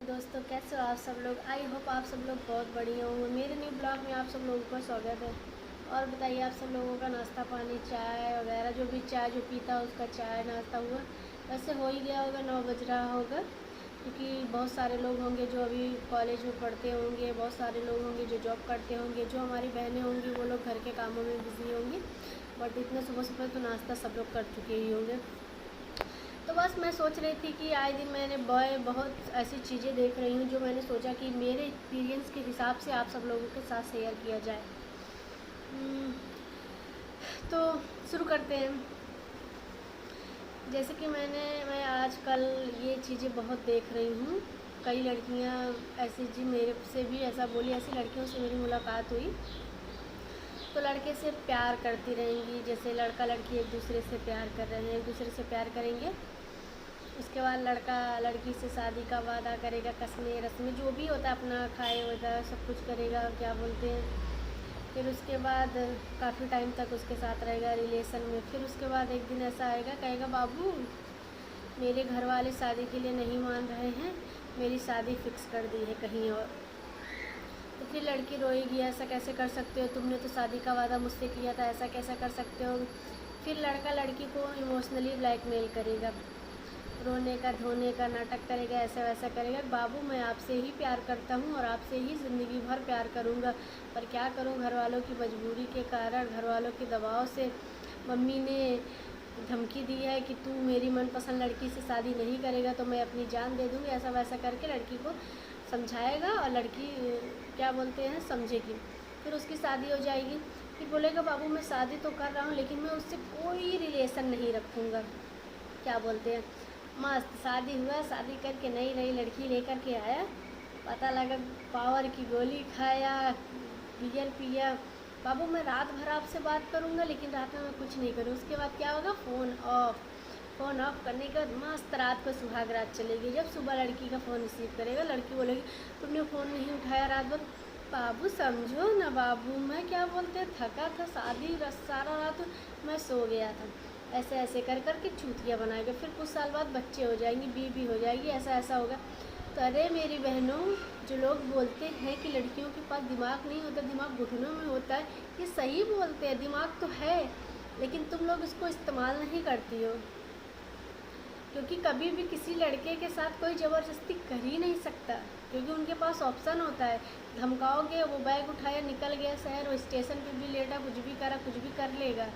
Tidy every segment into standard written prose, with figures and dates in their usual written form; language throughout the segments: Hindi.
दोस्तों, कैसे हो आप सब लोग। आई होप आप सब लोग बहुत बढ़िया होंगे। मेरे न्यू ब्लॉग में आप सब लोगों का स्वागत है। और बताइए, आप सब लोगों का नाश्ता पानी, चाय वगैरह, जो भी चाय जो पीता है उसका चाय नाश्ता हुआ। वैसे हो ही गया होगा, 9 बज रहा होगा, क्योंकि बहुत सारे लोग होंगे जो अभी कॉलेज में पढ़ते होंगे, बहुत सारे लोग होंगे जो जॉब करते होंगे, जो हमारी बहनें होंगी वो लोग घर के कामों में बिजी होंगी। बट इतने सुबह सुबह तो नाश्ता सब लोग कर चुके ही होंगे। तो बस मैं सोच रही थी कि आए दिन मैंने बहुत ऐसी चीज़ें देख रही हूँ जो मैंने सोचा कि मेरे एक्सपीरियंस के हिसाब से आप सब लोगों के साथ शेयर किया जाए। हम्म, तो शुरू करते हैं। जैसे कि मैं आजकल ये चीज़ें बहुत देख रही हूँ। कई लड़कियाँ ऐसी जी मेरे से भी ऐसा बोली, ऐसी लड़कियों से मेरी मुलाकात हुई तो लड़के से प्यार करती रहेंगी। जैसे लड़का लड़की एक दूसरे से प्यार कर रहे हैं, एक दूसरे से प्यार करेंगे, उसके बाद लड़का लड़की से शादी का वादा करेगा, कसमें रस्में जो भी होता है अपना खाए वगैरह सब कुछ करेगा, क्या बोलते हैं। फिर उसके बाद काफ़ी टाइम तक उसके साथ रहेगा रिलेशन में। फिर उसके बाद एक दिन ऐसा आएगा, कहेगा बाबू मेरे घर वाले शादी के लिए नहीं मान रहे हैं, मेरी शादी फिक्स कर दी है कहीं और। तो फिर लड़की रोएगी, ऐसा कैसे कर सकते हो, तुमने तो शादी का वादा मुझसे किया था, ऐसा कैसा कर सकते हो। फिर लड़का लड़की को इमोशनली ब्लैकमेल करेगा, रोने का धोने का नाटक करेगा, ऐसा वैसा करेगा। बाबू मैं आपसे ही प्यार करता हूँ और आपसे ही ज़िंदगी भर प्यार करूँगा, पर क्या करूँ, घर वालों की मजबूरी के कारण, घर वालों के दबाव से मम्मी ने धमकी दी है कि तू मेरी मनपसंद लड़की से शादी नहीं करेगा तो मैं अपनी जान दे दूँगी, ऐसा वैसा करके लड़की को समझाएगा और लड़की क्या बोलते हैं समझेगी। फिर उसकी शादी हो जाएगी। फिर बोलेगा बाबू मैं शादी तो कर रहा हूँ लेकिन मैं उससे कोई रिलेशन नहीं रखूँगा, क्या बोलते हैं। मस्त शादी हुआ, शादी करके नई नई लड़की लेकर के आया, पता लगा पावर की गोली खाया, बियर पिया। बाबू मैं रात भर आपसे बात करूँगा लेकिन रात में मैं कुछ नहीं करूँ। उसके बाद क्या होगा, फ़ोन ऑफ। फ़ोन ऑफ करने के बाद मस्त रात को सुहाग रात चलेगी। जब सुबह लड़की का फ़ोन रिसीव करेगा, लड़की बोलेगी तुमने फ़ोन नहीं उठाया रात भर। बाबू समझो ना बाबू, मैं क्या बोलते हैं थका था, शादी सारा रात मैं सो गया था। ऐसे ऐसे कर कर के चूतिया बनाएगा। फिर कुछ साल बाद बच्चे हो जाएंगे, बीवी हो जाएगी, ऐसा ऐसा होगा। तो अरे मेरी बहनों, जो लोग बोलते हैं कि लड़कियों के पास दिमाग नहीं होता, दिमाग घुटनों में होता है, ये सही बोलते हैं। दिमाग तो है लेकिन तुम लोग इसको इस्तेमाल नहीं करती हो, क्योंकि कभी भी किसी लड़के के साथ कोई ज़बरदस्ती कर ही नहीं सकता, क्योंकि उनके पास ऑप्शन होता है। धमकाओगे, वो बैग उठाया निकल गया शहर, वो स्टेशन पे भी लेटा, कुछ भी करा, कुछ भी कर लेगा।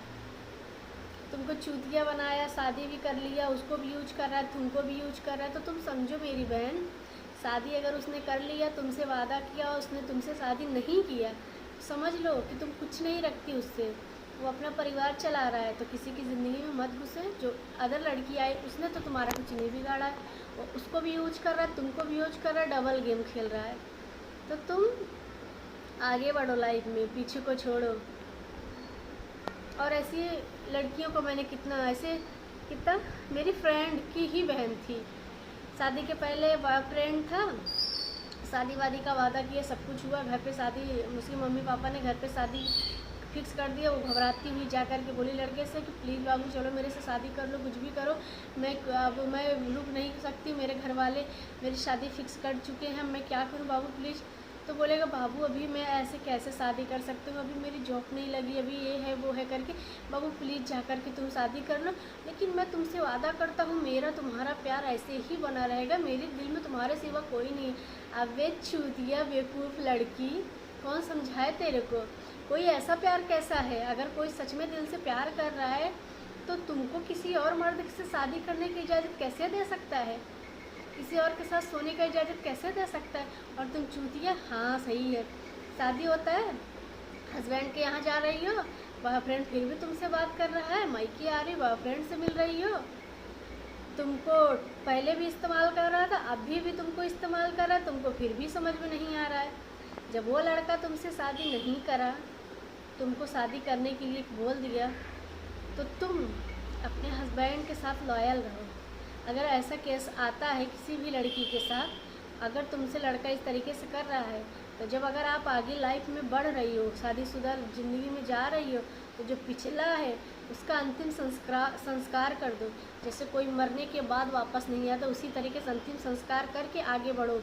तुमको चूतिया बनाया, शादी भी कर लिया, उसको भी यूज कर रहा है, तुमको भी यूज कर रहा है। तो तुम समझो मेरी बहन, शादी अगर उसने कर लिया, तुमसे वादा किया, उसने तुमसे शादी नहीं किया, समझ लो कि तुम कुछ नहीं रखती उससे, वो अपना परिवार चला रहा है। तो किसी की ज़िंदगी में मत घुसे। जो अदर लड़की आई उसने तो तुम्हारा कुछ नहीं बिगाड़ा है, वो उसको भी यूज कर रहा है, तुमको भी यूज कर रहा है, डबल गेम खेल रहा है। तो तुम आगे बढ़ो लाइफ में, पीछे को छोड़ो। और ऐसी लड़कियों को मैंने कितना मेरी फ्रेंड की ही बहन थी, शादी के पहले बॉयफ्रेंड था, शादी वादी का वादा किया, सब कुछ हुआ, घर पे शादी, उसकी मम्मी पापा ने घर पे शादी फिक्स कर दिया। वो घबराती हुई जा कर के बोली लड़के से कि प्लीज़ बाबू चलो मेरे से शादी कर लो, कुछ भी करो, मैं रुक नहीं सकती, मेरे घर वाले मेरी शादी फिक्स कर चुके हैं, मैं क्या करूँ बाबू प्लीज़। तो बोलेगा बाबू अभी मैं ऐसे कैसे शादी कर सकती हूँ, अभी मेरी जॉब नहीं लगी, अभी ये है वो है करके, बाबू प्लीज़ जा कर के तुम शादी कर लो, लेकिन मैं तुमसे वादा करता हूँ मेरा तुम्हारा प्यार ऐसे ही बना रहेगा, मेरे दिल में तुम्हारे सिवा कोई नहीं। अबे चूतिया बेवकूफ़ लड़की, कौन समझाए तेरे को, कोई ऐसा प्यार कैसा है। अगर कोई सच में दिल से प्यार कर रहा है तो तुमको किसी और मर्द से शादी करने की इजाज़त कैसे दे सकता है, किसी और के साथ सोने का इजाज़त कैसे दे सकता है। और तुम चूतिया, हाँ सही है, शादी होता है, हस्बैंड के यहाँ जा रही हो, बॉयफ्रेंड फिर भी तुमसे बात कर रहा है, मायके आ रही बॉयफ्रेंड से मिल रही हो, तुमको पहले भी इस्तेमाल कर रहा था, अभी भी तुमको इस्तेमाल कर रहा है, तुमको फिर भी समझ में नहीं आ रहा है। जब वो लड़का तुमसे शादी नहीं करा, तुमको शादी करने के लिए बोल दिया, तो तुम अपने हस्बैंड के साथ लॉयल रहो। अगर ऐसा केस आता है किसी भी लड़की के साथ, अगर तुमसे लड़का इस तरीके से कर रहा है, तो जब अगर आप आगे लाइफ में बढ़ रही हो, शादीशुदा ज़िंदगी में जा रही हो, तो जो पिछला है उसका अंतिम संस्कार कर दो। जैसे कोई मरने के बाद वापस नहीं आता, उसी तरीके से अंतिम संस्कार करके आगे बढ़ो।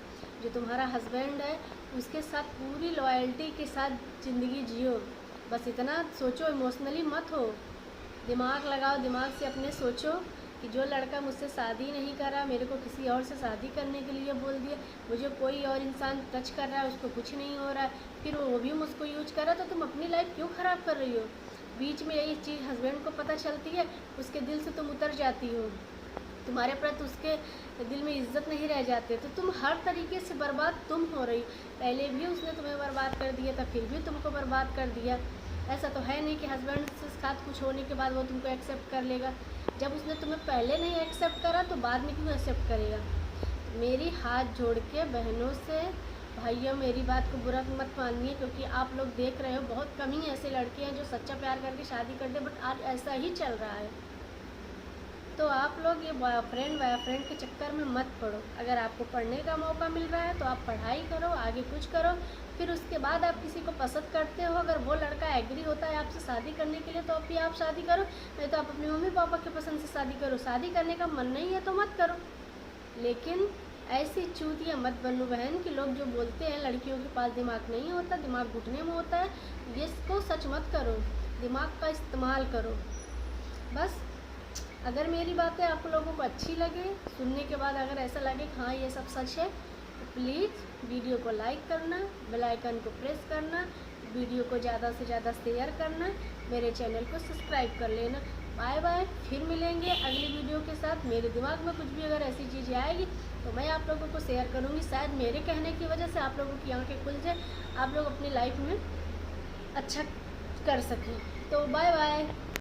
जो तुम्हारा हस्बैंड है उसके साथ पूरी लॉयल्टी के साथ ज़िंदगी जियो। बस इतना सोचो, इमोशनली मत हो, दिमाग लगाओ, दिमाग से अपने सोचो कि जो लड़का मुझसे शादी नहीं करा, मेरे को किसी और से शादी करने के लिए बोल दिया, मुझे कोई और इंसान टच कर रहा है, उसको कुछ नहीं हो रहा है, फिर वो भी मुझको यूज कर रहा है, तो तुम अपनी लाइफ क्यों ख़राब कर रही हो? बीच में यही चीज़ हस्बैंड को पता चलती है, उसके दिल से तुम उतर जाती हो, तुम्हारे प्रति उसके दिल में इज्जत नहीं रह जाते, तो तुम हर तरीके से बर्बाद तुम हो रही। पहले भी उसने तुम्हें बर्बाद कर दिया था, फिर भी तुमको बर्बाद कर दिया। ऐसा तो है नहीं कि हस्बैंड के साथ कुछ होने के बाद वो तुमको एक्सेप्ट कर लेगा। जब उसने तुम्हें पहले नहीं एक्सेप्ट करा तो बाद में क्यों एक्सेप्ट करेगा? मेरी हाथ जोड़ के बहनों से, भाइयों, मेरी बात को बुरा मत मानिए, क्योंकि आप लोग देख रहे हो बहुत कम ही ऐसे लड़के हैं जो सच्चा प्यार करके शादी करते, बट आज ऐसा ही चल रहा है। तो आप लोग ये बॉयफ्रेंड के चक्कर में मत पड़ो। अगर आपको पढ़ने का मौका मिल रहा है तो आप पढ़ाई करो, आगे कुछ करो, फिर उसके बाद आप किसी को पसंद करते हो, अगर वो लड़का एग्री होता है आपसे शादी करने के लिए तो अभी आप शादी करो, नहीं तो आप अपनी मम्मी पापा के पसंद से शादी करो। शादी करने का मन नहीं है तो मत करो, लेकिन ऐसी चूतियाँ मत बनो बहन कि लोग जो बोलते हैं लड़कियों के पास दिमाग नहीं होता, दिमाग घुटने में होता है, ये इसको सच मत करो, दिमाग का इस्तेमाल करो। बस अगर मेरी बातें आप लोगों को अच्छी लगे, सुनने के बाद अगर ऐसा लगे कि हाँ ये सब सच है, तो प्लीज़ वीडियो को लाइक करना, बेल आइकन को प्रेस करना, वीडियो को ज़्यादा से ज़्यादा शेयर करना, मेरे चैनल को सब्सक्राइब कर लेना। बाय बाय, फिर मिलेंगे अगली वीडियो के साथ। मेरे दिमाग में कुछ भी अगर ऐसी चीज़ें आएगी तो मैं आप लोगों को शेयर करूँगी। शायद मेरे कहने की वजह से आप लोगों की आँखें खुल जाए, आप लोग अपनी लाइफ में अच्छा कर सकें। तो बाय बाय।